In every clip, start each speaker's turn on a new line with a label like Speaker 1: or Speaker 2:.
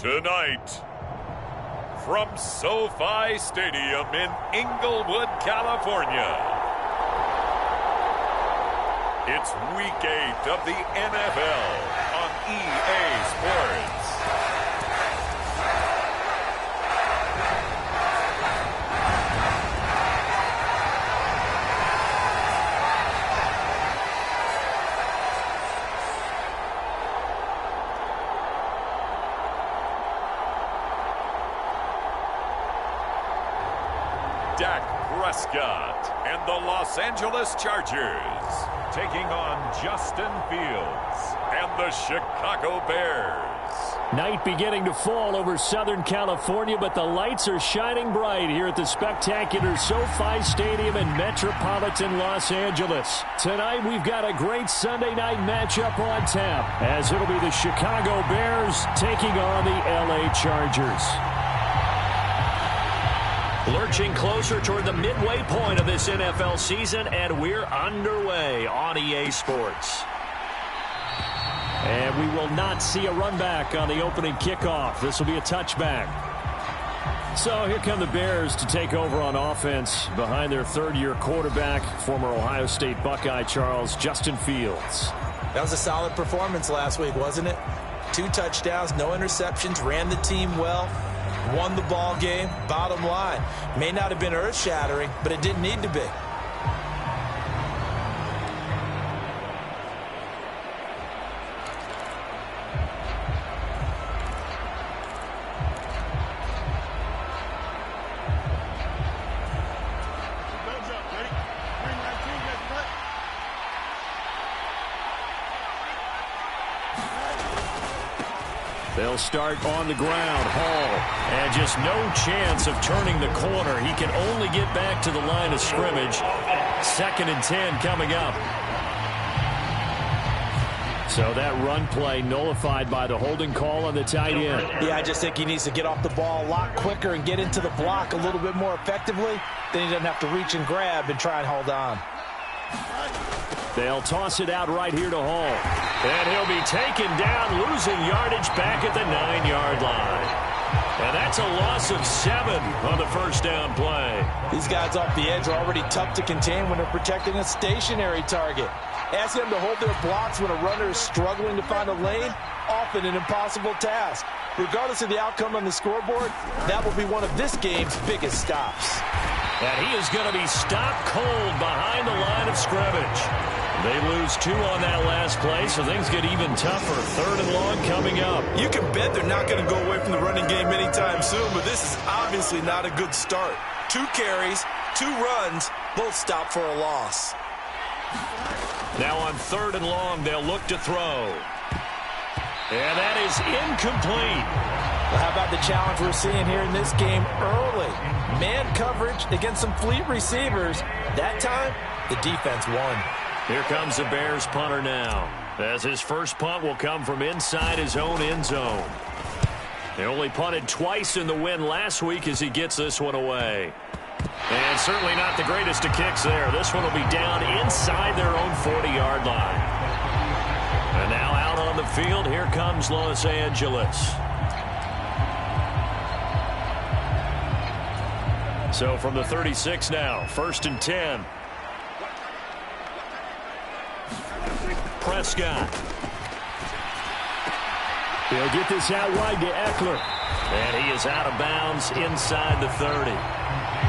Speaker 1: Tonight, from SoFi Stadium in Inglewood, California, it's Week 8 of the NFL on EA Sports. Dak Prescott and the Los Angeles Chargers taking on Justin Fields and the Chicago Bears.
Speaker 2: Night beginning to fall over Southern California, but the lights are shining bright here at the spectacular SoFi Stadium in metropolitan Los Angeles. Tonight we've got a great Sunday night matchup on tap, as it'll be the Chicago Bears taking on the LA Chargers. Lurching closer toward the midway point of this NFL season, and we're underway on EA Sports. And we will not see a run back on the opening kickoff. This will be a touchback. So here come the Bears to take over on offense behind their third-year quarterback, former Ohio State Buckeye Justin Fields.
Speaker 3: That was a solid performance last week, wasn't it? 2 touchdowns, no interceptions, ran the team well. Won the ball game. Bottom line, may not have been earth-shattering, but it didn't need to be.
Speaker 2: They'll start on the ground. Hall, and just no chance of turning the corner. He can only get back to the line of scrimmage. 2nd and 10 coming up. So that run play nullified by the holding call on the tight end.
Speaker 3: Yeah, I just think he needs to get off the ball a lot quicker and get into the block a little bit more effectively. Then he doesn't have to reach and grab and try and hold on.
Speaker 2: They'll toss it out right here to Hall. And he'll be taken down, losing yardage back at the 9-yard line. And that's a loss of 7 on the first down play.
Speaker 3: These guys off the edge are already tough to contain when they're protecting a stationary target. Ask them to hold their blocks when a runner is struggling to find a lane, often an impossible task. Regardless of the outcome on the scoreboard, that will be one of this game's biggest stops.
Speaker 2: And he is going to be stopped cold behind the line of scrimmage. They lose 2 on that last play, so things get even tougher. 3rd and long coming up.
Speaker 3: You can bet they're not going to go away from the running game anytime soon, but this is obviously not a good start. 2 carries, 2 runs, both stop for a loss.
Speaker 2: Now on 3rd and long, they'll look to throw. And that is incomplete.
Speaker 3: Well, how about the challenge we're seeing here in this game early? Man coverage against some fleet receivers. That time, the defense won.
Speaker 2: Here comes the Bears punter now, as his first punt will come from inside his own end zone. They only punted twice in the win last week as he gets this one away. And certainly not the greatest of kicks there. This one will be down inside their own 40-yard line. And now out on the field, here comes Los Angeles. So from the 36 now, 1st and 10. Prescott. He'll get this out wide to Eckler. And he is out of bounds inside the 30.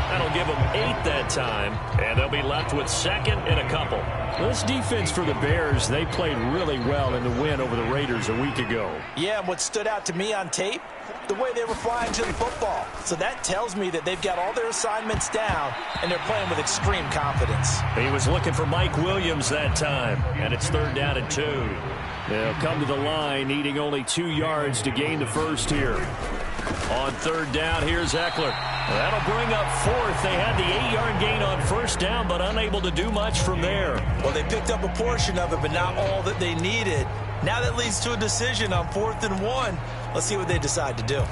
Speaker 2: That'll give them 8 that time, and they'll be left with 2nd and a couple. This defense for the Bears, they played really well in the win over the Raiders a week ago.
Speaker 3: Yeah, and what stood out to me on tape, the way they were flying to the football. So that tells me that they've got all their assignments down, and they're playing with extreme confidence.
Speaker 2: He was looking for Mike Williams that time, and it's 3rd down and 2. They'll come to the line, needing only 2 yards to gain the first here. On 3rd down, here's Eckler. That'll bring up 4th. They had the 8-yard gain on 1st down, but unable to do much from there.
Speaker 3: Well, they picked up a portion of it, but not all that they needed. Now that leads to a decision on 4th and 1. Let's see what they decide to do.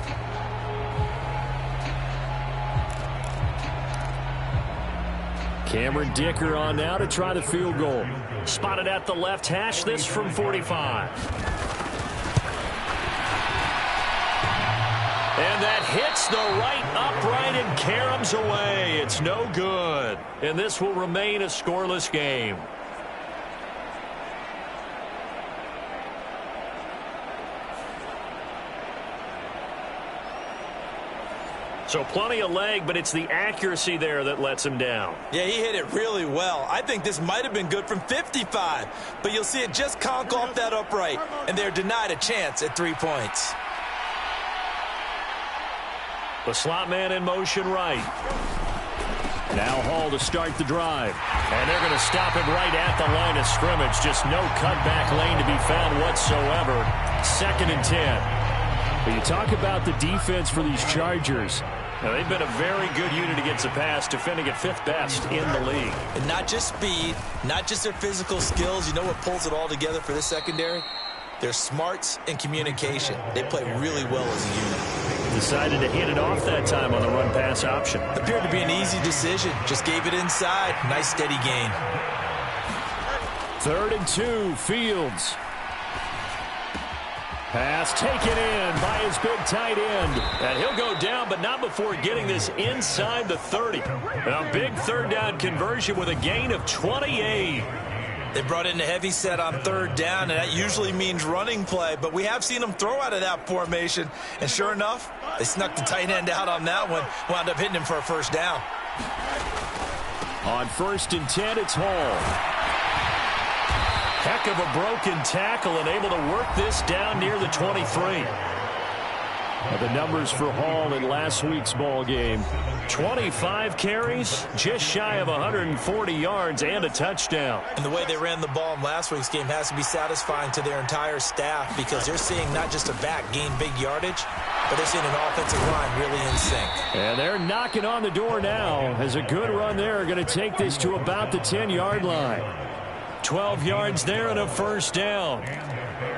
Speaker 2: Cameron Dicker on now to try the field goal. Spotted at the left hash, this from 45. And that hits the right upright and caroms away. It's no good. And this will remain a scoreless game. So plenty of leg, but it's the accuracy there that lets him down.
Speaker 3: Yeah, he hit it really well. I think this might have been good from 55, but you'll see it just conk off that upright, and they're denied a chance at 3 points.
Speaker 2: The slot man in motion right. Now Hall to start the drive. And they're going to stop him right at the line of scrimmage. Just no cutback lane to be found whatsoever. 2nd and 10.
Speaker 4: But you talk about the defense for these Chargers.
Speaker 2: Now, they've been a very good unit against the pass, defending at 5th best in the league.
Speaker 3: And not just speed, not just their physical skills. You know what pulls it all together for this secondary? Their smarts and communication. They play really well as a unit.
Speaker 2: Decided to hit it off that time on the run-pass option.
Speaker 3: Appeared to be an easy decision. Just gave it inside. Nice, steady gain.
Speaker 4: 3rd and 2, Fields. Pass taken in by his big tight end.
Speaker 2: And he'll go down, but not before getting this inside the 30. A big 3rd down conversion with a gain of 28.
Speaker 3: They brought in a heavy set on 3rd down, and that usually means running play. But we have seen them throw out of that formation. And sure enough, they snuck the tight end out on that one. Wound up hitting him for a 1st down.
Speaker 4: On 1st and 10, it's Hall.
Speaker 2: Heck of a broken tackle and able to work this down near the 23.
Speaker 4: The numbers for Hall in last week's ball game.
Speaker 2: 25 carries, just shy of 140 yards and a touchdown.
Speaker 3: And the way they ran the ball in last week's game has to be satisfying to their entire staff because they're seeing not just a back gain big yardage, but they're seeing an offensive line really in sync.
Speaker 4: And they're knocking on the door now as a good run there. Going to take this to about the 10-yard line.
Speaker 2: 12 yards there and a 1st down.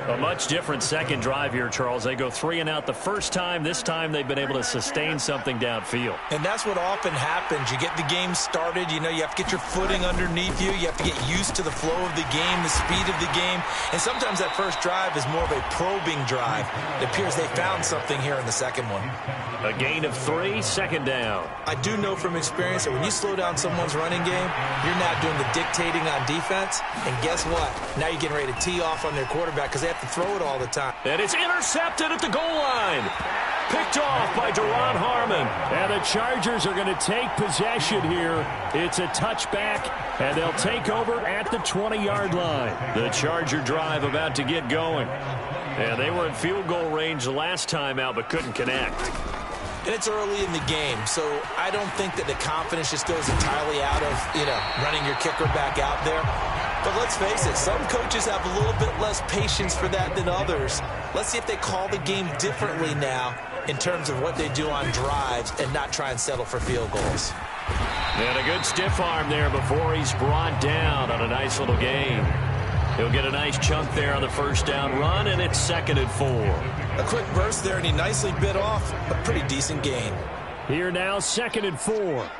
Speaker 2: A much different second drive here, Charles. They go 3 and out the first time. This time they've been able to sustain something downfield.
Speaker 3: And that's what often happens. You get the game started. You know, you have to get your footing underneath you. You have to get used to the flow of the game, the speed of the game. And sometimes that first drive is more of a probing drive. It appears they found something here in the second one.
Speaker 2: A gain of 3, 2nd down.
Speaker 3: I do know from experience that when you slow down someone's running game, you're now doing the dictating on defense. And guess what? Now you're getting ready to tee off on their quarterback because they have to throw it all the time.
Speaker 2: And it's intercepted at the goal line. Picked off by Duron Harmon.
Speaker 4: And the Chargers are going to take possession here. It's a touchback, and they'll take over at the 20-yard line.
Speaker 2: The Charger drive about to get going. And they were in field goal range the last time out, but couldn't connect.
Speaker 3: And it's early in the game, so I don't think that the confidence just goes entirely out of, running your kicker back out there. But let's face it, some coaches have a little bit less patience for that than others. Let's see if they call the game differently now in terms of what they do on drives and not try and settle for field goals.
Speaker 2: And a good stiff arm there before he's brought down on a nice little gain. He'll get a nice chunk there on the 1st down run, and it's 2nd and 4.
Speaker 3: A quick burst there, and he nicely bit off a pretty decent gain.
Speaker 4: Here now, 2nd and 4.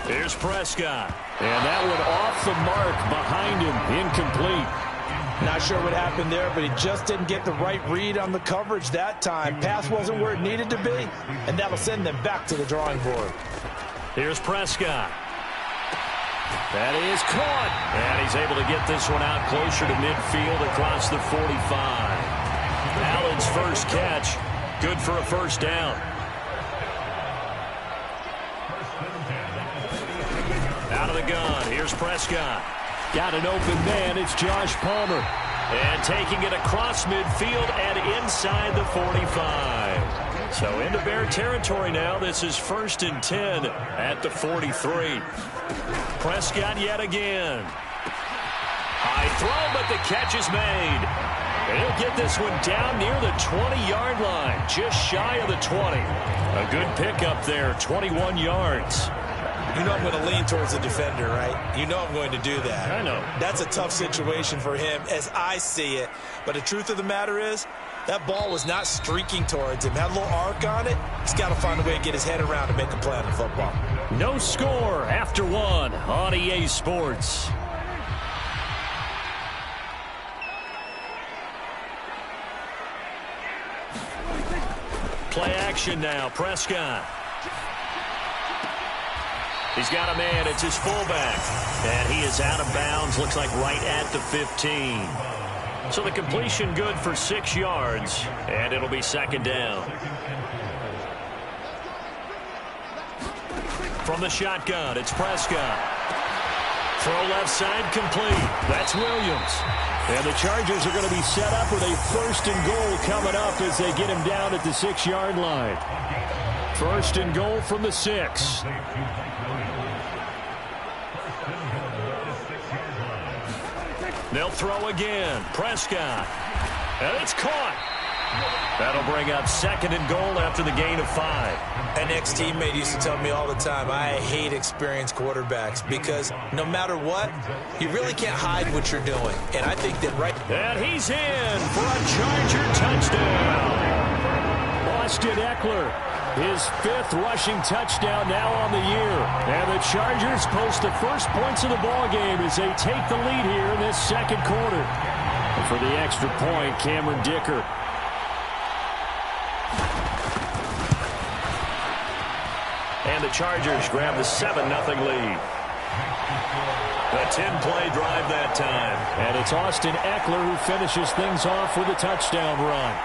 Speaker 2: Here's Prescott.
Speaker 4: And that one off the mark behind him, incomplete.
Speaker 3: Not sure what happened there, but he just didn't get the right read on the coverage that time. Pass wasn't where it needed to be, and that'll send them back to the drawing board.
Speaker 2: Here's Prescott. That is caught. And he's able to get this one out closer to midfield across the 45. Allen's first catch, good for a 1st down. Out of the gun, here's Prescott.
Speaker 4: Got an open man, it's Josh Palmer.
Speaker 2: And taking it across midfield and inside the 45. So into Bear territory now. This is 1st and 10 at the 43. Prescott yet again. High throw, but the catch is made. And he'll get this one down near the 20-yard line, just shy of the 20. A good pickup there, 21 yards.
Speaker 3: You know I'm going to lean towards the defender, right? You know I'm going to do that.
Speaker 2: I know.
Speaker 3: That's a tough situation for him as I see it. But the truth of the matter is, that ball was not streaking towards him. Had a little arc on it. He's got to find a way to get his head around and make a play on the football.
Speaker 2: No score after 1 on EA Sports. Play action now. Prescott. He's got a man. It's his fullback. And he is out of bounds. Looks like right at the 15. So the completion good for 6 yards. And it'll be second down. From the shotgun, it's Prescott. Throw left side complete. That's Williams. And the Chargers are going to be set up with a 1st and goal coming up as they get him down at the 6-yard line. 1st and goal from the 6. They'll throw again. Prescott. And it's caught. That'll bring up 2nd and goal after the gain of 5.
Speaker 3: An ex-teammate used to tell me all the time, I hate experienced quarterbacks because no matter what, you really can't hide what you're doing. And I think that
Speaker 2: And he's in for a Charger touchdown.
Speaker 4: Austin Eckler, his 5th rushing touchdown now on the year. And the Chargers post the first points of the ballgame as they take the lead here in this 2nd quarter. And for the extra point, Cameron Dicker.
Speaker 2: And the Chargers grab the 7-0 lead. A 10-play drive that time.
Speaker 4: And it's Austin Eckler who finishes things off with a touchdown run.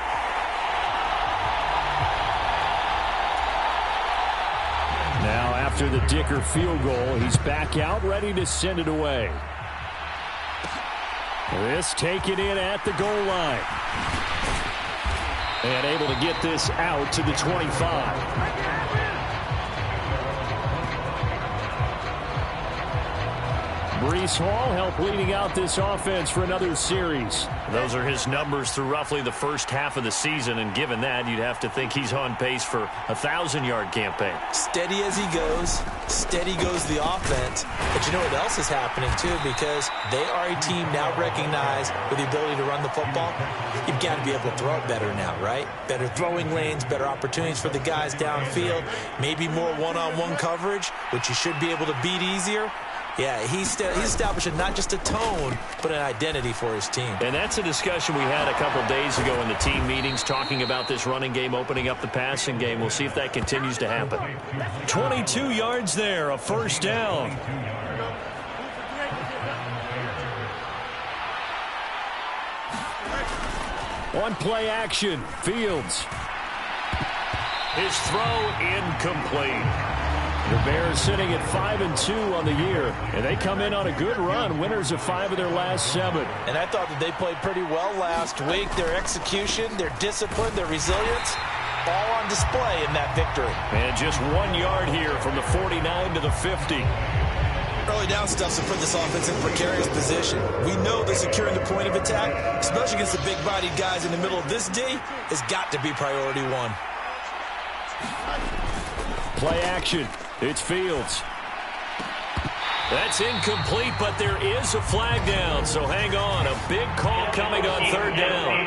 Speaker 4: Now after the Dicker field goal, he's back out ready to send it away. This taken in at the goal line. And able to get this out to the 25. Breece Hall helped leading out this offense for another series.
Speaker 2: Those are his numbers through roughly the first half of the season, and given that, you'd have to think he's on pace for a 1,000-yard campaign.
Speaker 3: Steady as he goes, steady goes the offense. But you know what else is happening, too? Because they are a team now recognized with the ability to run the football. You've got to be able to throw it better now, right? Better throwing lanes, better opportunities for the guys downfield, maybe more one-on-one coverage, which you should be able to beat easier. Yeah, he's establishing not just a tone, but an identity for his team.
Speaker 2: And that's a discussion we had a couple days ago in the team meetings, talking about this running game opening up the passing game. We'll see if that continues to happen.
Speaker 4: 22 yards there, a 1st down. On play action, Fields.
Speaker 2: His throw incomplete.
Speaker 4: The Bears sitting at 5-2 on the year, and they come in on a good run, winners of 5 of their last 7.
Speaker 3: And I thought that they played pretty well last week. Their execution, their discipline, their resilience, all on display in that victory.
Speaker 2: And just 1 yard here from the 49 to the 50.
Speaker 3: Early down stuff's to put this offense in precarious position. We know that securing the point of attack, especially against the big-bodied guys in the middle of this D, has got to be priority 1.
Speaker 4: Play action. It's Fields.
Speaker 2: That's incomplete, but there is a flag down, so hang on. A big call coming on 3rd down.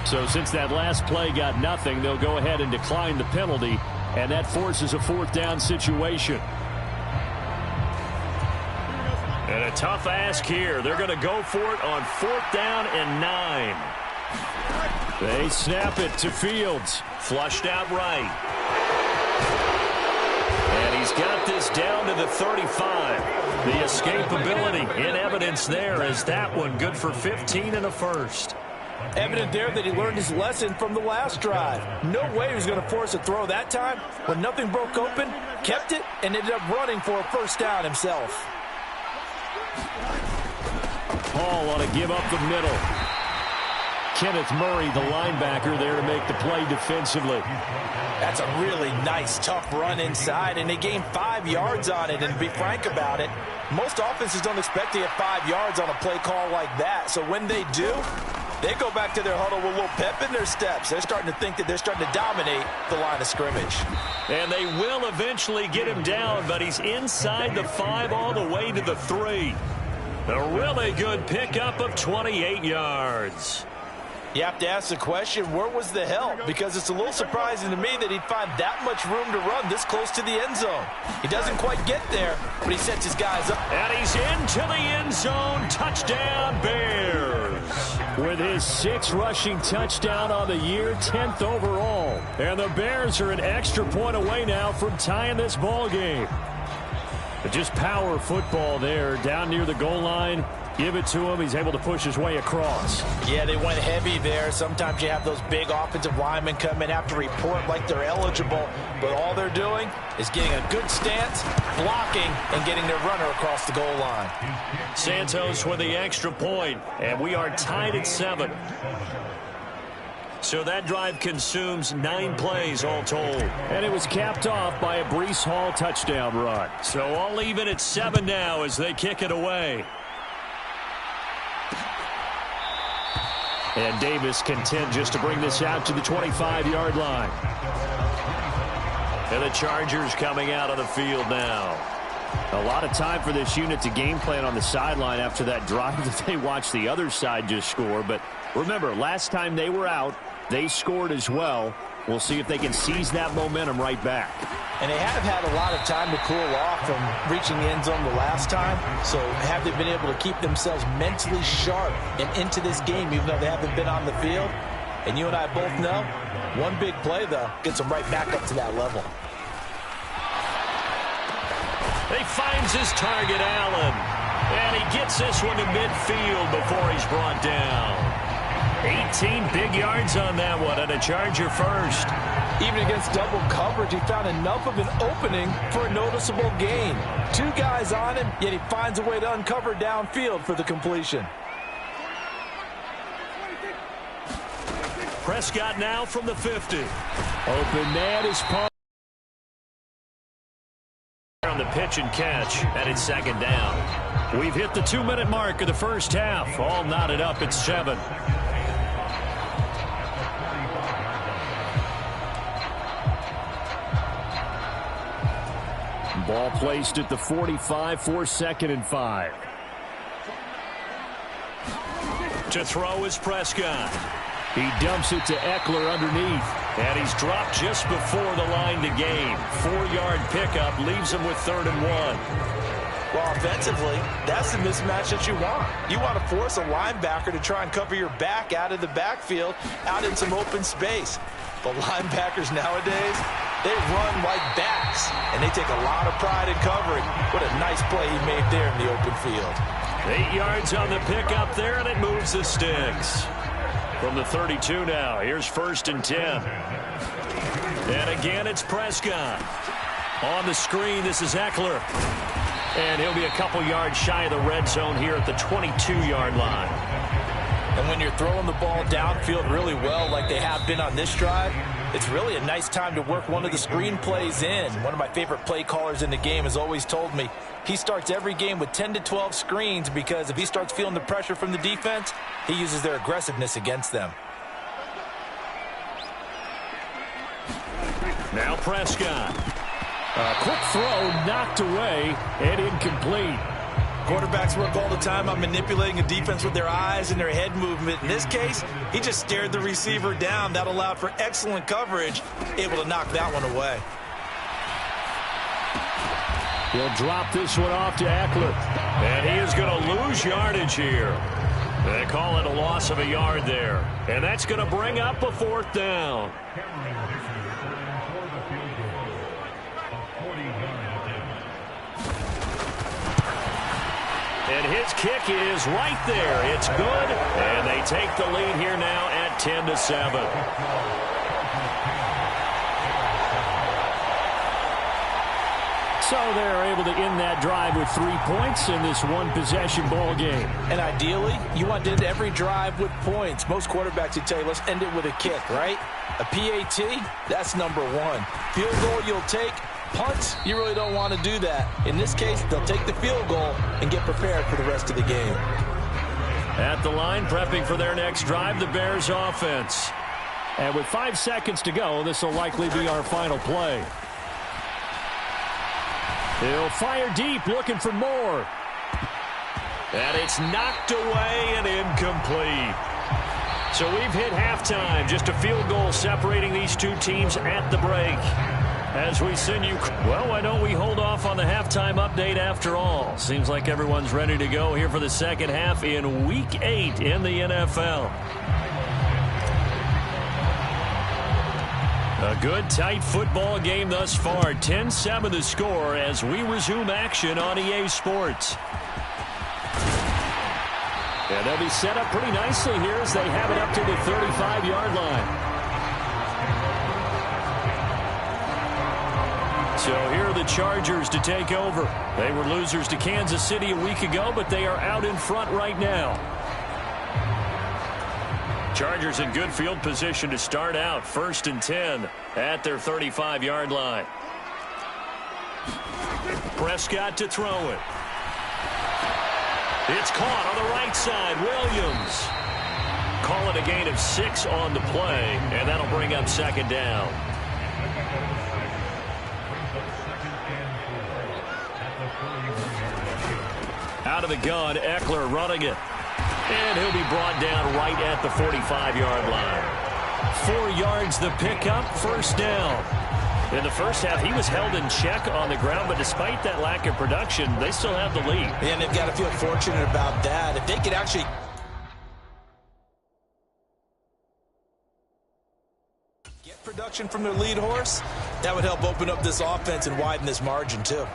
Speaker 4: So since that last play got nothing, they'll go ahead and decline the penalty, and that forces a 4th down situation.
Speaker 2: And a tough ask here. They're going to go for it on 4th down and 9.
Speaker 4: They snap it to Fields.
Speaker 2: Flushed out right. And he's got this down to the 35. The escapability in evidence there as that one good for 15 and a 1st.
Speaker 3: Evident there that he learned his lesson from the last drive. No way he was going to force a throw that time. When nothing broke open, kept it, and ended up running for a 1st down himself.
Speaker 4: Hall ought to give up the middle. Kenneth Murray, the linebacker, there to make the play defensively.
Speaker 3: That's a really nice, tough run inside, and they gained 5 yards on it. And to be frank about it, most offenses don't expect to get 5 yards on a play call like that. So when they do, they go back to their huddle with a little pep in their steps. They're starting to think that they're starting to dominate the line of scrimmage.
Speaker 2: And they will eventually get him down, but he's inside the 5 all the way to the 3. A really good pickup of 28 yards.
Speaker 3: You have to ask the question, where was the help? Because it's a little surprising to me that he'd find that much room to run this close to the end zone. He doesn't quite get there, but he sets his guys up.
Speaker 2: And he's into the end zone. Touchdown, Bears.
Speaker 4: with his 6th rushing touchdown on the year, 10th overall. And the Bears are an extra point away now from tying this ball game. But just power football there down near the goal line. Give it to him. He's able to push his way across.
Speaker 3: Yeah, they went heavy there. Sometimes you have those big offensive linemen come in, have to report like they're eligible. But all they're doing is getting a good stance, blocking, and getting their runner across the goal line.
Speaker 2: Santos with the extra point, and we are tied at 7. So that drive consumes 9 plays all told.
Speaker 4: And it was capped off by a Breece Hall touchdown run.
Speaker 2: So all even at 7 now as they kick it away.
Speaker 4: And Davis content just to bring this out to the 25-yard line.
Speaker 2: And the Chargers coming out on the field now.
Speaker 4: A lot of time for this unit to game plan on the sideline after that drive that they watched the other side just score. But remember, last time they were out, they scored as well. We'll see if they can seize that momentum right back.
Speaker 3: And they have had a lot of time to cool off from reaching the end zone the last time. So have they been able to keep themselves mentally sharp and into this game, even though they haven't been on the field? And you and I both know, one big play, though, gets them right back up to that level.
Speaker 2: He finds his target, Allen. And he gets this one to midfield before he's brought down. 18 big yards on that one, and a Charger first.
Speaker 3: Even against double coverage, he found enough of an opening for a noticeable gain. 2 guys on him, yet he finds a way to uncover downfield for the completion.
Speaker 2: Prescott now from the 50.
Speaker 4: Open man is Paul.
Speaker 2: On the pitch and catch, and it's 2nd down. We've hit the 2-minute mark of the first half. All knotted up at 7.
Speaker 4: Ball placed at the 45 for 2nd and 5.
Speaker 2: To throw is Prescott.
Speaker 4: He dumps it to Eckler underneath.
Speaker 2: And he's dropped just before the line to gain. 4-yard pickup leaves him with 3rd and 1.
Speaker 3: Well, offensively, that's the mismatch that you want. You want to force a linebacker to try and cover your back out of the backfield, out in some open space. But linebackers nowadays, they run like backs, and they take a lot of pride in covering. What a nice play he made there in the open field.
Speaker 2: 8 yards on the pickup there, and it moves the sticks. From the 32 now, here's 1st and 10. And again, it's Prescott. On the screen, this is Eckler. And he'll be a couple yards shy of the red zone here at the 22-yard line.
Speaker 3: And when you're throwing the ball downfield really well like they have been on this drive, it's really a nice time to work one of the screen plays in. One of my favorite play callers in the game has always told me he starts every game with 10 to 12 screens because if he starts feeling the pressure from the defense, he uses their aggressiveness against them.
Speaker 2: Now Prescott.
Speaker 4: A quick throw knocked away and incomplete.
Speaker 3: Quarterbacks work all the time on manipulating a defense with their eyes and their head movement. In this case, he just stared the receiver down. That allowed for excellent coverage, able to knock that one away.
Speaker 4: He'll drop this one off to Eckler.
Speaker 2: And he is going to lose yardage here. They call it a loss of a yard there. And that's going to bring up a 4th down. And his kick is right there. It's good. And they take the lead here now at 10-7.
Speaker 4: So they're able to end that drive with 3 points in this one-possession ball game.
Speaker 3: And ideally, you want to end every drive with points. Most quarterbacks would tell you, let's end it with a kick, right? A PAT, that's number 1. Field goal you'll take. Punts, you really don't want to do that. In this case, they'll take the field goal and get prepared for the rest of the game.
Speaker 2: At the line, prepping for their next drive, the Bears offense.
Speaker 4: And with 5 seconds to go, this will likely be our final play. He'll fire deep, looking for more.
Speaker 2: And it's knocked away and incomplete. So we've hit halftime. Just a field goal separating these two teams at the break.
Speaker 4: As we send you, well, why don't we hold off on the halftime update after all? Seems like everyone's ready to go here for the second half in Week 8 in the NFL. A good, tight football game thus far. 10-7 the score as we resume action on EA Sports. And they'll be set up pretty nicely here as they have it up to the 35-yard line. So here are the Chargers to take over. They were losers to Kansas City a week ago, but they are out in front right now. Chargers in good field position to start out. 1st and 10 at their 35-yard line. Prescott to throw it. It's caught on the right side. Williams. Call it a gain of 6 on the play, and that'll bring up 2nd down. Out of the gun, Eckler running it. And he'll be brought down right at the 45-yard line. 4 yards the pickup, 1st down. In the first half, he was held in check on the ground, but despite that lack of production, they still have the lead.
Speaker 3: And they've got to feel fortunate about that. If they could actually get production from their lead horse, that would help open up this offense and widen this margin too.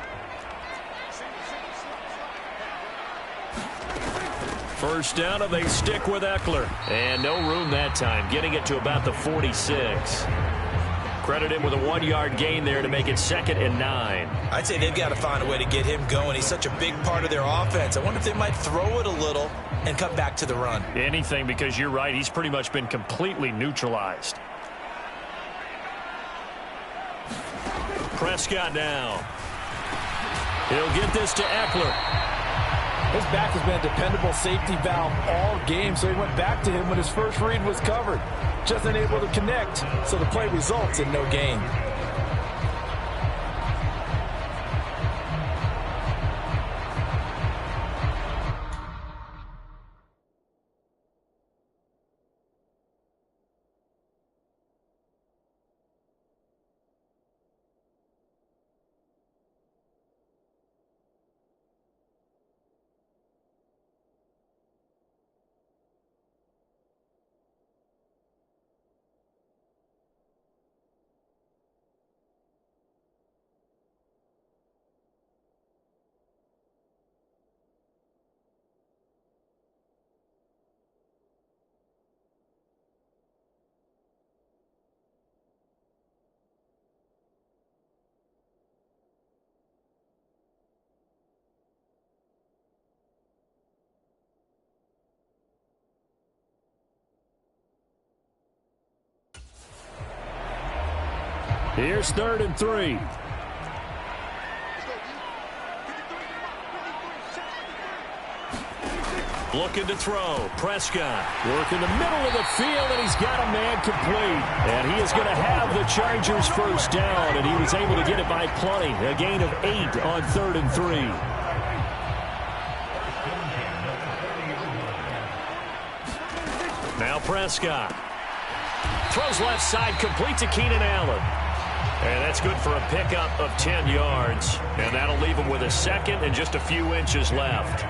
Speaker 4: First down, and they stick with Eckler. And no room that time, getting it to about the 46. Credit him with a 1-yard gain there to make it 2nd and 9.
Speaker 3: I'd say they've got to find a way to get him going. He's such a big part of their offense. I wonder if they might throw it a little and come back to the run.
Speaker 4: Anything, because you're right, he's pretty much been completely neutralized. Prescott now. He'll get this to Eckler.
Speaker 3: His back has been a dependable safety valve all game, so he went back to him when his first read was covered. Just unable to connect, so the play results in no gain.
Speaker 4: Here's 3rd and 3. Looking to throw. Prescott working the middle of the field, and he's got a man complete. And he is going to have the Chargers first down, and he was able to get it by plenty. A gain of 8 on 3rd and 3. Now Prescott. Throws left side, complete to Keenan Allen. And that's good for a pickup of 10 yards. And that'll leave him with a 2nd and just a few inches left.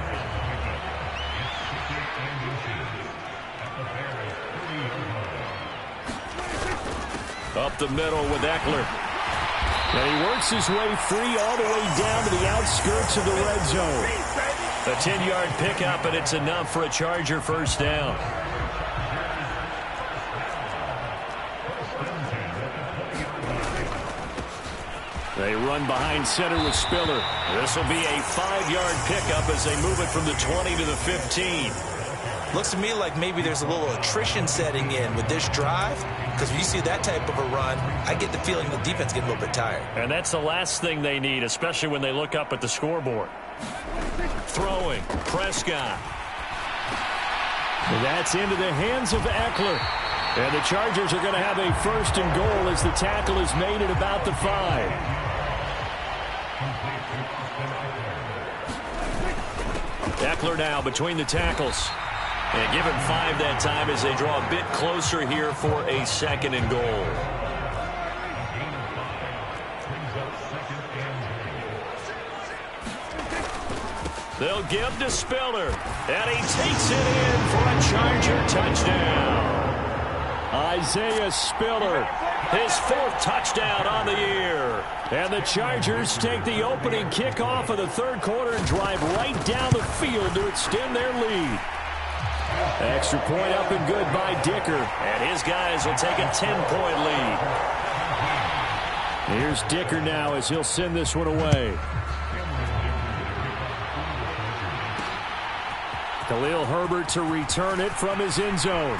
Speaker 4: Up the middle with Eckler. And he works his way free all the way down to the outskirts of the red zone. A 10-yard pickup, and it's enough for a Charger first down. They run behind center with Spiller. This will be a 5-yard pickup as they move it from the 20 to the 15.
Speaker 3: Looks to me like maybe there's a little attrition setting in with this drive, because when you see that type of a run, I get the feeling the defense getting a little bit tired.
Speaker 4: And that's the last thing they need, especially when they look up at the scoreboard. Throwing, Prescott. And that's into the hands of Eckler. And the Chargers are going to have a 1st and goal as the tackle is made at about the 5. Eckler now between the tackles. And give him 5 that time as they draw a bit closer here for a 2nd and goal.
Speaker 2: They'll give to Spiller, and he takes it in for a Charger touchdown.
Speaker 4: Isaiah Spiller,
Speaker 2: his fourth touchdown on the year.
Speaker 4: And the Chargers take the opening kickoff of the third quarter and drive right down the field to extend their lead. Extra point up and good by Dicker.
Speaker 2: And his guys will take a 10-point lead.
Speaker 4: Here's Dicker now as he'll send this one away. Khalil Herbert to return it from his end zone.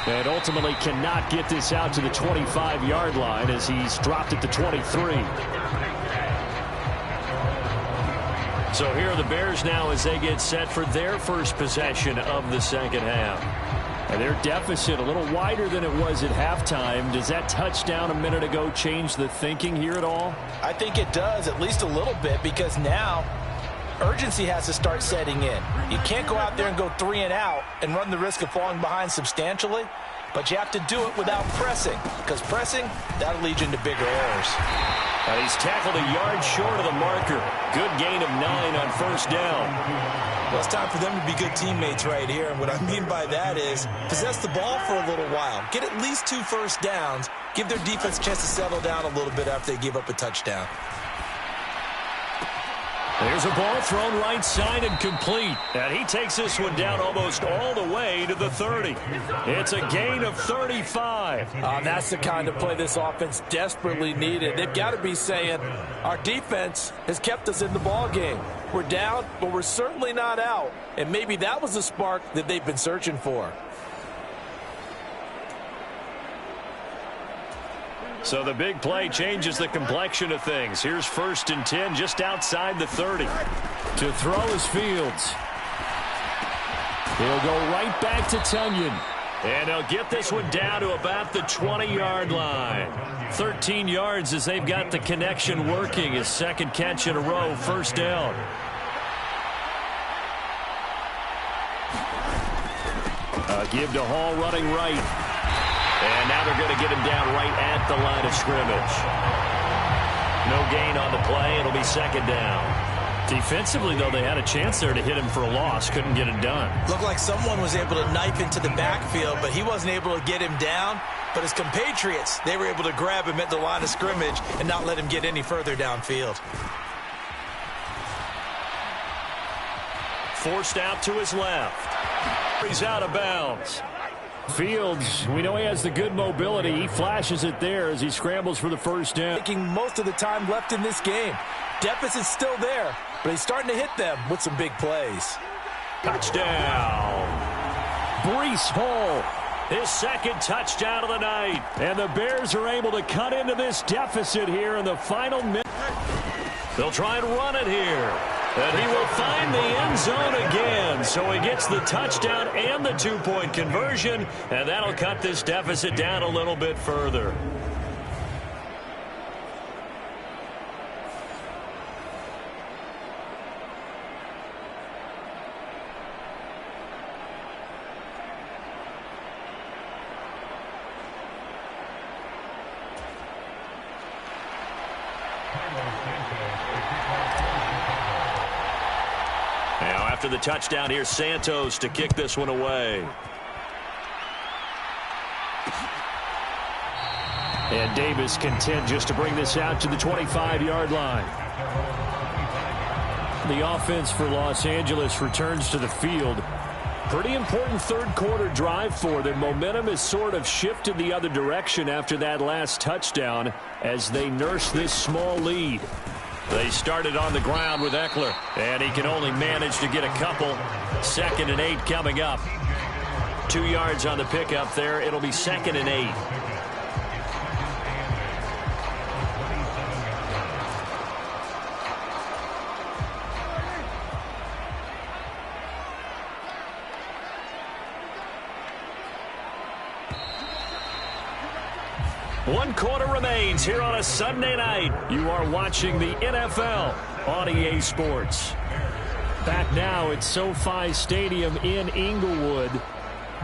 Speaker 4: And ultimately cannot get this out to the 25-yard line as he's dropped at the 23.
Speaker 2: So here are the Bears now as they get set for their first possession of the second half.
Speaker 4: And their deficit a little wider than it was at halftime. Does that touchdown a minute ago change the thinking here at all?
Speaker 3: I think it does, at least a little bit, because now urgency has to start setting in. You can't go out there and go 3 and out and run the risk of falling behind substantially, but you have to do it without pressing, because pressing, that'll lead you into bigger errors.
Speaker 2: He's tackled a yard short of the marker. Good gain of 9 on first down.
Speaker 3: Well, it's time for them to be good teammates right here, and what I mean by that is possess the ball for a little while. Get at least 2 first downs. Give their defense a chance to settle down a little bit after they give up a touchdown.
Speaker 2: There's a ball thrown right side and complete. And he takes this one down almost all the way to the 30. It's a gain of 35.
Speaker 3: That's the kind of play this offense desperately needed. They've got to be saying, our defense has kept us in the ball game. We're down, but we're certainly not out. And maybe that was the spark that they've been searching for.
Speaker 2: So the big play changes the complexion of things. Here's 1st and 10 just outside the 30.
Speaker 4: To throw is Fields. He'll go right back to Tunyon.
Speaker 2: And they'll get this one down to about the 20-yard line. 13 yards as they've got the connection working. His second catch in a row, first down.
Speaker 4: Give to Hall running right.
Speaker 2: And now they're going to get him down right at the line of scrimmage. No gain on the play. It'll be second down.
Speaker 4: Defensively, though, they had a chance there to hit him for a loss. Couldn't get it done.
Speaker 3: Looked like someone was able to knife into the backfield, but he wasn't able to get him down. But his compatriots, they were able to grab him at the line of scrimmage and not let him get any further downfield.
Speaker 2: Forced out to his left. He's out of bounds.
Speaker 4: Fields, we know he has the good mobility. He flashes it there as he scrambles for the first down.
Speaker 3: Taking most of the time left in this game. Deficit's still there, but he's starting to hit them with some big plays.
Speaker 2: Touchdown.
Speaker 4: Breece Hall.
Speaker 2: His second touchdown of the night.
Speaker 4: And the Bears are able to cut into this deficit here in the final minute.
Speaker 2: They'll try and run it here. And he will find the end zone again. So he gets the touchdown and the 2-point conversion. And that'll cut this deficit down a little bit further. After the touchdown, here's Santos to kick this one away.
Speaker 4: And Davis content just to bring this out to the 25-yard line. The offense for Los Angeles returns to the field. Pretty important third quarter drive for them. Momentum has sort of shifted the other direction after that last touchdown as they nurse this small lead.
Speaker 2: They started on the ground with Eckler, and he can only manage to get a couple. 2nd and 8 coming up. 2 yards on the pickup there. It'll be 2nd and 8. One quarter remains here on a Sunday night.
Speaker 4: You are watching the NFL on EA Sports. Back now at SoFi Stadium in Inglewood.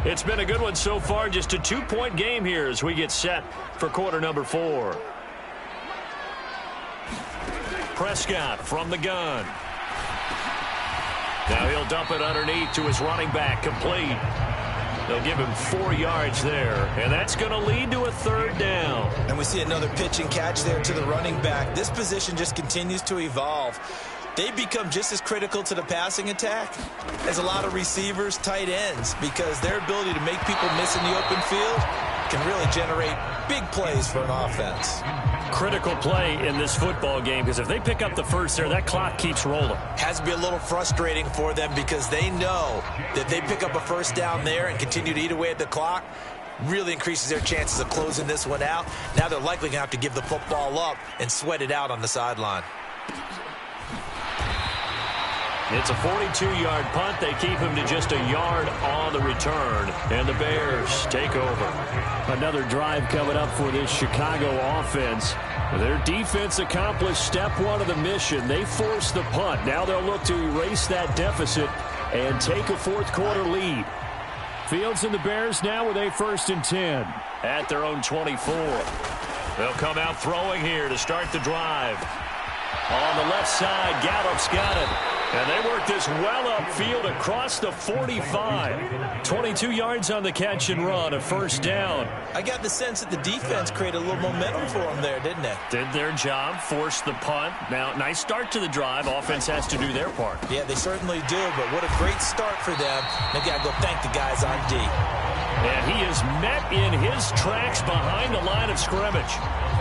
Speaker 2: It's been a good one so far. Just a 2-point game here as we get set for quarter number 4. Prescott from the gun. Now he'll dump it underneath to his running back, complete. They'll give him 4 yards there, and that's going to lead to a 3rd down.
Speaker 3: And we see another pitch and catch there to the running back. This position just continues to evolve. They become just as critical to the passing attack as a lot of receivers, tight ends, because their ability to make people miss in the open field can really generate big plays for an offense.
Speaker 4: Critical play in this football game, because if they pick up the first there, that clock keeps rolling.
Speaker 3: Has to be a little frustrating for them because they know that they pick up a first down there and continue to eat away at the clock, really increases their chances of closing this one out. Now they're likely going to have to give the football up and sweat it out on the sideline.
Speaker 2: It's a 42-yard punt. They keep him to just a yard on the return, and the Bears take over.
Speaker 4: Another drive coming up for this Chicago offense. Their defense accomplished step 1 of the mission. They forced the punt. Now they'll look to erase that deficit and take a 4th quarter lead. Fields and the Bears now with a 1st and 10.
Speaker 2: At their own 24. They'll come out throwing here to start the drive. On the left side, Gallup's got it. And they work this well upfield across the 45. 22 yards on the catch and run, a 1st down.
Speaker 3: I got the sense that the defense created a little momentum for them there, didn't they?
Speaker 2: Did their job, forced the punt. Now, nice start to the drive. Offense has to do their part.
Speaker 3: Yeah, they certainly do, but what a great start for them. They got to go thank the guys on D.
Speaker 2: And he is met in his tracks behind the line of scrimmage.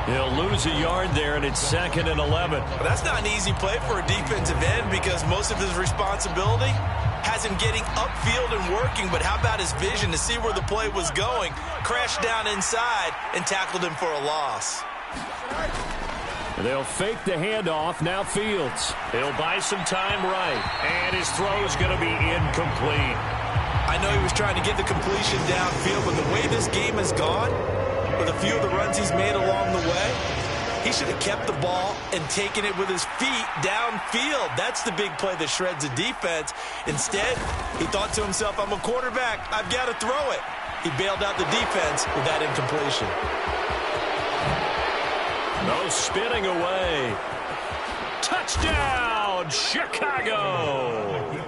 Speaker 2: He'll lose a yard there, and it's 2nd and 11.
Speaker 3: Well, that's not an easy play for a defensive end because most of his responsibility has him getting upfield and working, but how about his vision to see where the play was going, crashed down inside, and tackled him for a loss.
Speaker 4: They'll fake the handoff. Now Fields.
Speaker 2: He'll buy some time right, and his throw's going to be incomplete.
Speaker 3: I know he was trying to get the completion downfield, but the way this game has gone, with a few of the runs he's made along the way, he should have kept the ball and taken it with his feet downfield. That's the big play that shreds a defense. Instead, he thought to himself, I'm a quarterback. I've got to throw it. He bailed out the defense with that incompletion.
Speaker 2: No spinning away. Touchdown, Chicago!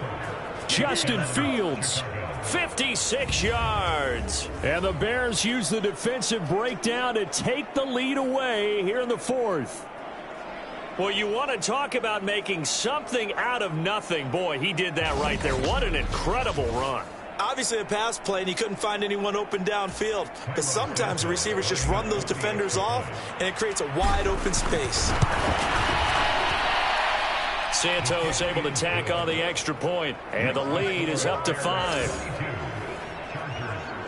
Speaker 4: Justin Fields.
Speaker 2: 56 yards.
Speaker 4: And the Bears use the defensive breakdown to take the lead away here in the 4th.
Speaker 2: Well, you want to talk about making something out of nothing. Boy, he did that right there. What an incredible run.
Speaker 3: Obviously a pass play, and he couldn't find anyone open downfield. But sometimes the receivers just run those defenders off, and it creates a wide open space.
Speaker 2: Santos able to tack on the extra point, and the lead is up to 5.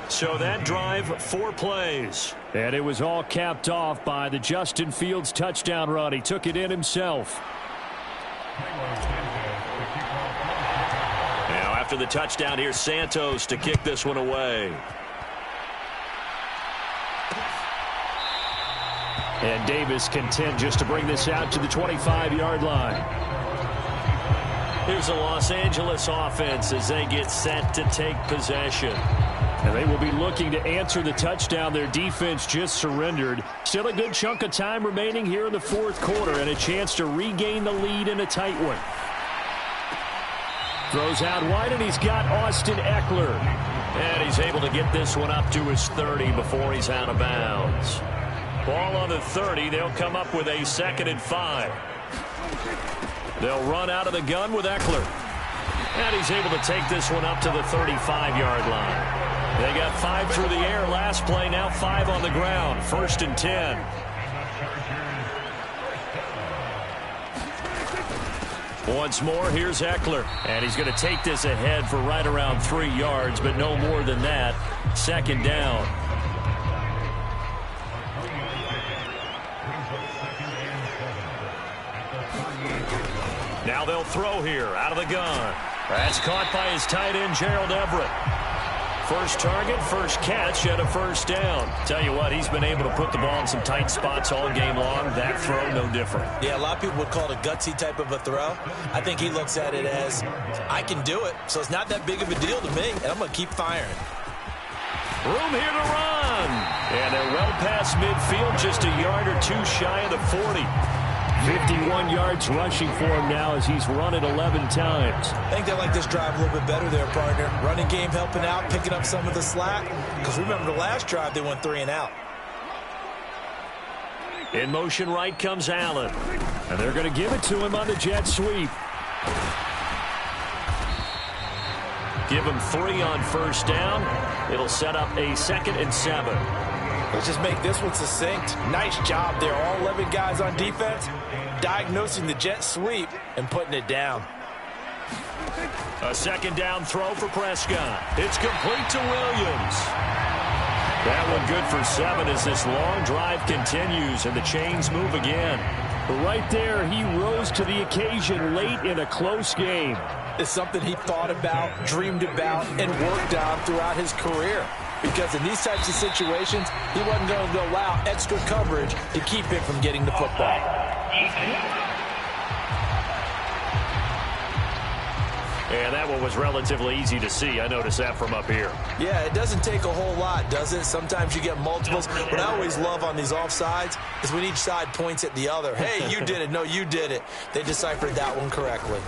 Speaker 2: So that drive, 4 plays.
Speaker 4: And it was all capped off by the Justin Fields touchdown run. He took it in himself.
Speaker 2: Now after the touchdown, here's Santos to kick this one away.
Speaker 4: And Davis content just to bring this out to the 25-yard line.
Speaker 2: Here's the Los Angeles offense as they get set to take possession.
Speaker 4: And they will be looking to answer the touchdown their defense just surrendered. Still a good chunk of time remaining here in the 4th quarter and a chance to regain the lead in a tight one. Throws out wide, and he's got Austin Eckler.
Speaker 2: And he's able to get this one up to his 30 before he's out of bounds. Ball on the 30. They'll come up with a 2nd and 5. They'll run out of the gun with Eckler. And he's able to take this one up to the 35-yard line. They got 5 through the air last play, now 5 on the ground. 1st and 10. Once more, here's Eckler. And he's going to take this ahead for right around 3 yards, but no more than that. 2nd down. Now they'll throw here out of the gun. That's caught by his tight end, Gerald Everett. First target, first catch, and a 1st down. Tell you what, he's been able to put the ball in some tight spots all game long. That throw, no different.
Speaker 3: Yeah, a lot of people would call it a gutsy type of a throw. I think he looks at it as, I can do it, so it's not that big of a deal to me, and I'm going to keep firing.
Speaker 2: Room here to run. And they're well past midfield, just a yard or 2 shy of the 40.
Speaker 4: 51 yards rushing for him now as he's run it 11 times.
Speaker 3: I think they like this drive a little bit better there, partner. Running game helping out, picking up some of the slack. Because remember the last drive, they went 3 and out.
Speaker 2: In motion right comes Allen.
Speaker 4: And they're going to give it to him on the jet sweep.
Speaker 2: Give him 3 on first down. It'll set up a 2nd and 7.
Speaker 3: Let's just make this one succinct. Nice job there. All 11 guys on defense diagnosing the jet sweep and putting it down.
Speaker 2: A 2nd down throw for Prescott. It's complete to Williams. That one good for 7 as this long drive continues and the chains move again.
Speaker 4: Right there, he rose to the occasion late in a close game.
Speaker 3: It's something he thought about, dreamed about, and worked on throughout his career. Because in these types of situations, he wasn't going to allow extra coverage to keep him from getting the football.
Speaker 2: And that one was relatively easy to see. I noticed that from up here.
Speaker 3: Yeah, it doesn't take a whole lot, does it? Sometimes you get multiples. What I always love on these offsides is when each side points at the other. Hey, you did it. No, you did it. They deciphered that one correctly.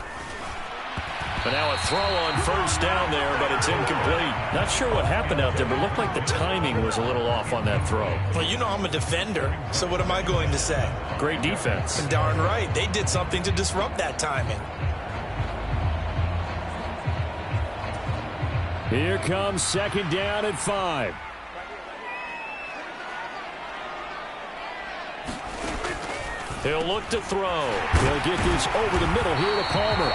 Speaker 2: But now a throw on first down there, but it's incomplete.
Speaker 4: Not sure what happened out there, but it looked like the timing was a little off on that throw.
Speaker 3: Well, you know I'm a defender, so what am I going to say?
Speaker 4: Great defense.
Speaker 3: And darn right. They did something to disrupt that timing.
Speaker 4: Here comes 2nd down at 5.
Speaker 2: He'll look to throw.
Speaker 4: He'll get this over the middle here to Palmer.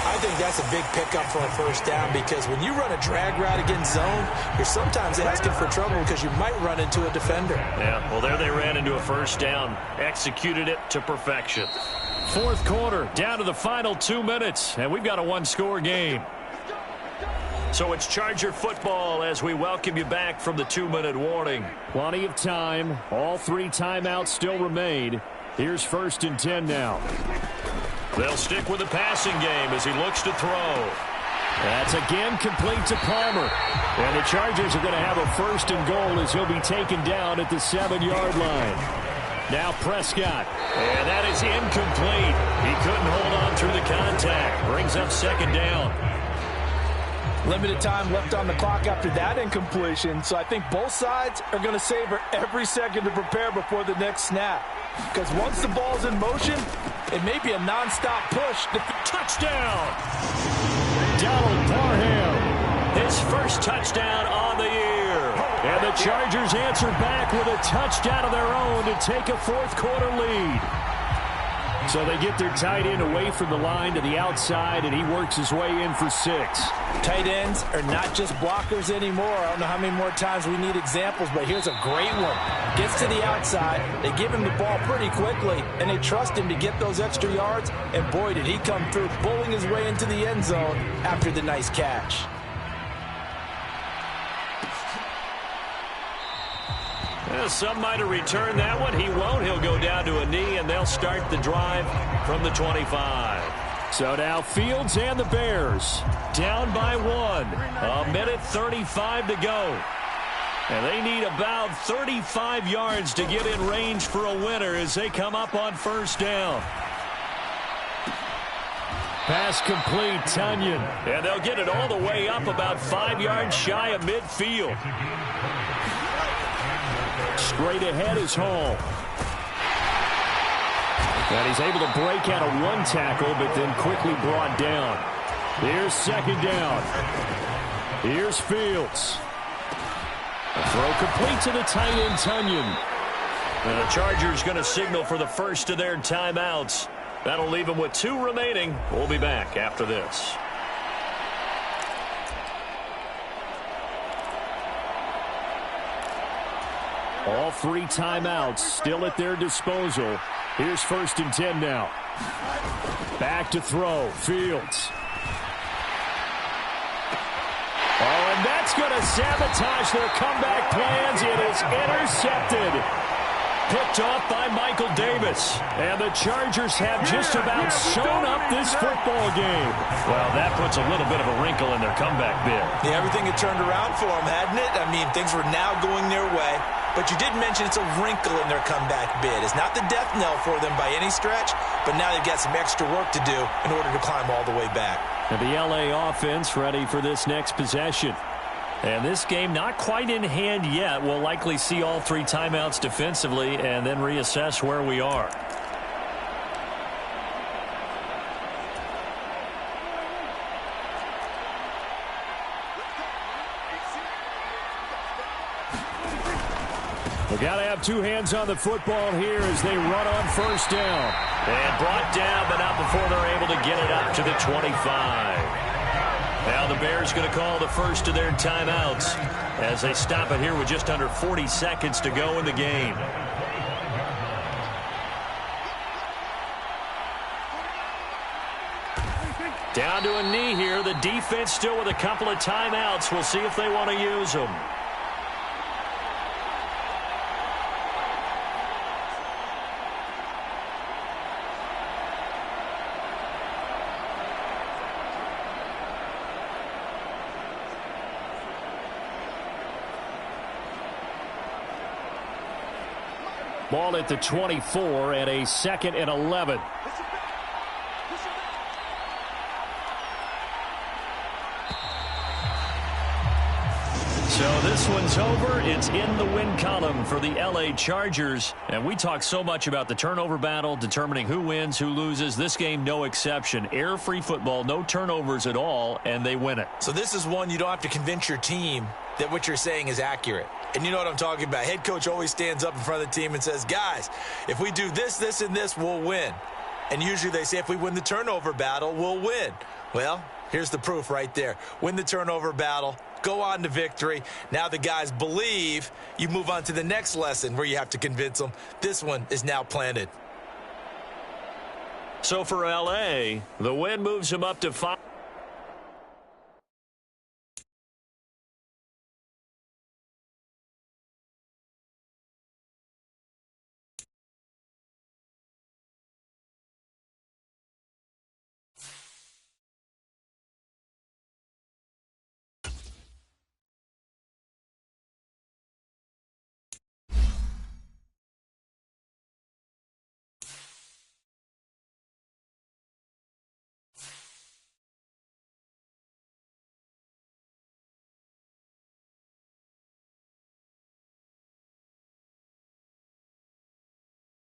Speaker 3: I think that's a big pickup for a first down because when you run a drag route against zone, you're sometimes asking for trouble because you might run into a defender.
Speaker 2: Yeah, well, there they ran into a first down. Executed it to perfection.
Speaker 4: 4th quarter, down to the final 2 minutes, and we've got a 1-score game.
Speaker 2: So it's Charger football as we welcome you back from the 2-minute warning.
Speaker 4: Plenty of time. All 3 timeouts still remain. Here's 1st and 10 now.
Speaker 2: They'll stick with the passing game as he looks to throw.
Speaker 4: That's again complete to Palmer. And the Chargers are going to have a 1st and goal as he'll be taken down at the 7-yard line. Now Prescott.
Speaker 2: And that is incomplete. He couldn't hold on through the contact. Brings up 2nd down.
Speaker 3: Limited time left on the clock after that incompletion, so I think both sides are going to savor every second to prepare before the next snap. Because once the ball's in motion, it may be a nonstop push.
Speaker 4: Touchdown! Donald Parham.
Speaker 2: His first touchdown on the year.
Speaker 4: And the Chargers answer back with a touchdown of their own to take a 4th quarter lead. So they get their tight end away from the line to the outside, and he works his way in for 6.
Speaker 3: Tight ends are not just blockers anymore. I don't know how many more times we need examples, but here's a great one. Gets to the outside, they give him the ball pretty quickly, and they trust him to get those extra yards, and boy, did he come through, bulling his way into the end zone after the nice catch.
Speaker 2: Well, some might have returned that one. He won't. He'll go down to a knee, and they'll start the drive from the 25.
Speaker 4: So now Fields and the Bears down by 1.
Speaker 2: 1:35 to go. And they need about 35 yards to get in range for a winner as they come up on first down.
Speaker 4: Pass complete, Tunyon.
Speaker 2: And they'll get it all the way up about 5 yards shy of midfield.
Speaker 4: Straight ahead is Hall. And he's able to break out of 1 tackle, but then quickly brought down. Here's 2nd down. Here's Fields. A throw complete to the tight end, Tunyon.
Speaker 2: And the Chargers going to signal for the first of their timeouts. That'll leave them with 2 remaining. We'll be back after this.
Speaker 4: All 3 timeouts still at their disposal. Here's 1st and 10 now. Back to throw. Fields. Oh, and that's going to sabotage their comeback plans. It is intercepted. Picked off by Michael Davis. And the Chargers have just about sewn up this football game.
Speaker 2: Well, that puts a little bit of a wrinkle in their comeback bid.
Speaker 3: Yeah, everything had turned around for them, hadn't it? I mean, things were now going their way. But you did mention it's a wrinkle in their comeback bid. It's not the death knell for them by any stretch, but now they've got some extra work to do in order to climb all the way back.
Speaker 4: And the LA offense ready for this next possession. And this game not quite in hand yet. We'll likely see all 3 timeouts defensively and then reassess where we are. We got to have 2 hands on the football here as they run on first down.
Speaker 2: And brought down, but not before they're able to get it up to the 25. Now the Bears going to call the first of their timeouts as they stop it here with just under 40 seconds to go in the game.
Speaker 4: Down to a knee here. The defense still with a couple of timeouts. We'll see if they want to use them. Ball at the 24 and a 2nd and 11. So this one's over. It's in the win column for the LA Chargers. And we talk so much about the turnover battle, determining who wins, who loses. This game, no exception. Air-free football, no turnovers at all, and they win it.
Speaker 3: So this is one you don't have to convince your team that what you're saying is accurate. And you know what I'm talking about. Head coach always stands up in front of the team and says, guys, if we do this, this, and this, we'll win. And usually they say if we win the turnover battle, we'll win. Well, here's the proof right there. Win the turnover battle, go on to victory. Now the guys believe. You move on to the next lesson where you have to convince them. This one is now planted.
Speaker 4: So for LA, the win moves them up to 5.